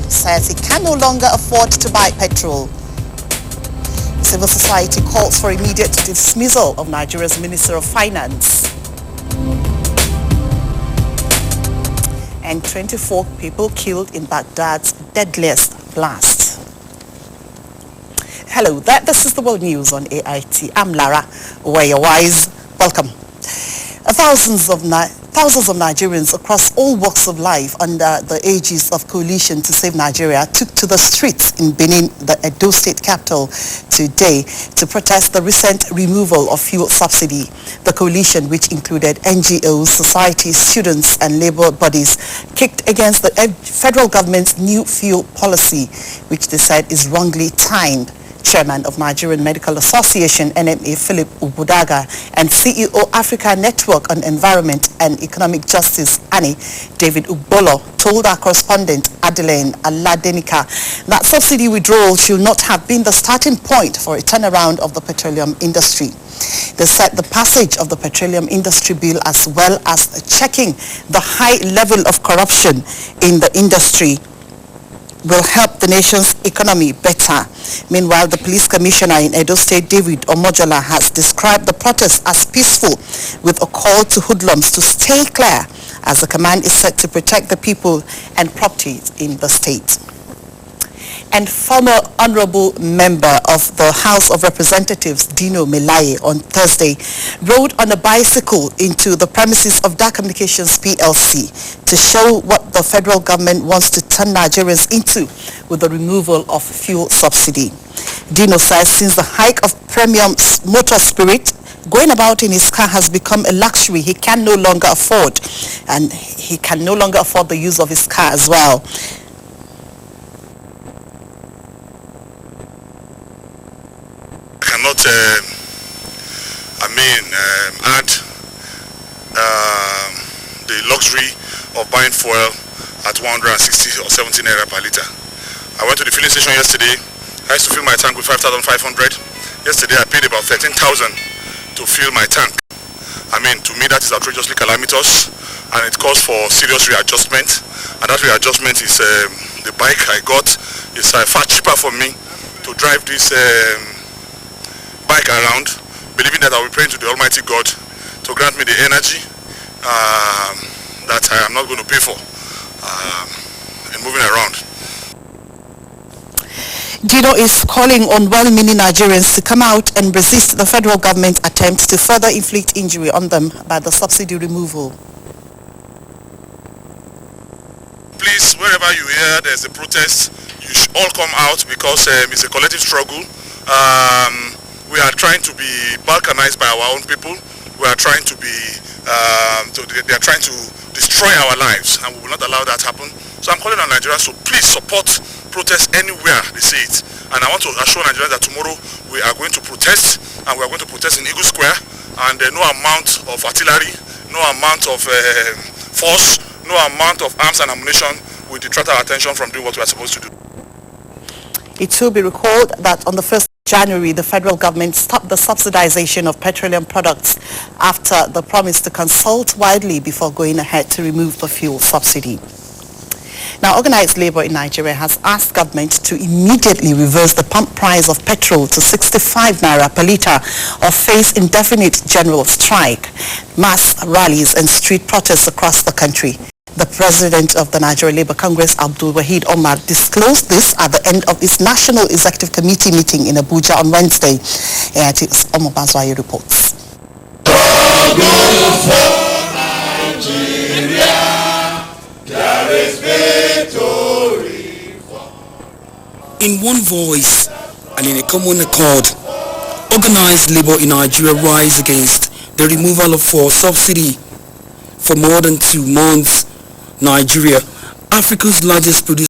says he can no longer afford to buy petrol. Civil society calls for immediate dismissal of Nigeria's Minister of Finance. And 24 people killed in Baghdad's deadliest blast. Hello, this is the World News on AIT. I'm Lara Wise. Welcome. Thousands of Nigerians across all walks of life under the aegis of Coalition to Save Nigeria took to the streets in Benin, the Edo state capital, today to protest the recent removal of fuel subsidy. The coalition, which included NGOs, societies, students and labor bodies, kicked against the federal government's new fuel policy, which they said is wrongly timed. Chairman of Nigerian Medical Association, NMA, Philip Ubudaga, and CEO Africa Network on Environment and Economic Justice, ANI, David Ugbolo, told our correspondent, Adeline Aladenika, that subsidy withdrawal should not have been the starting point for a turnaround of the petroleum industry. They said the passage of the petroleum industry bill, as well as checking the high level of corruption in the industry, will help the nation's economy better. Meanwhile, the police commissioner in Edo State, David Omojola, has described the protest as peaceful, with a call to hoodlums to stay clear, as the command is set to protect the people and property in the state. And former honorable member of the House of Representatives, Dino Melaye, on Thursday rode on a bicycle into the premises of DA Communications PLC to show what the federal government wants to turn Nigerians into with the removal of fuel subsidy. Dino says since the hike of premium motor spirit, going about in his car has become a luxury he can no longer afford, and he can no longer afford the use of his car as well. Cannot add the luxury of buying fuel at 160 or 70 naira per liter. I went to the filling station yesterday. I used to fill my tank with 5,500. Yesterday I paid about 13,000 to fill my tank. To me that is outrageously calamitous, and it calls for serious readjustment, and that readjustment is the bike I got is far cheaper for me to drive this bike around, believing that I will pray to the Almighty God to grant me the energy that I am not going to pay for in moving around. Dino is calling on well-meaning Nigerians to come out and resist the federal government's attempts to further inflict injury on them by the subsidy removal. Please, wherever you hear there's a protest, you should all come out, because it's a collective struggle. We are trying to be balkanized by our own people. We are trying to be, they are trying to destroy our lives, and we will not allow that happen. So I'm calling on Nigerians to please support protest anywhere they see it. And I want to assure Nigerians that tomorrow we are going to protest, and we are going to protest in Eagle Square, and no amount of artillery, no amount of force, no amount of arms and ammunition will detract our attention from doing what we are supposed to do. It will be recalled that on the 1st January, the federal government stopped the subsidization of petroleum products after the promise to consult widely before going ahead to remove the fuel subsidy. Now, organized labor in Nigeria has asked government to immediately reverse the pump price of petrol to 65 naira per litre or face indefinite general strike, mass rallies and street protests across the country. The president of the Nigeria Labour Congress, Abdul Wahid Omar, disclosed this at the end of its National Executive Committee meeting in Abuja on Wednesday. AIT's Omo Bazwaye reports. In one voice and in a common accord, organized labor in Nigeria rise against the removal of fuel subsidy. For more than 2 months, Nigeria, Africa's largest producer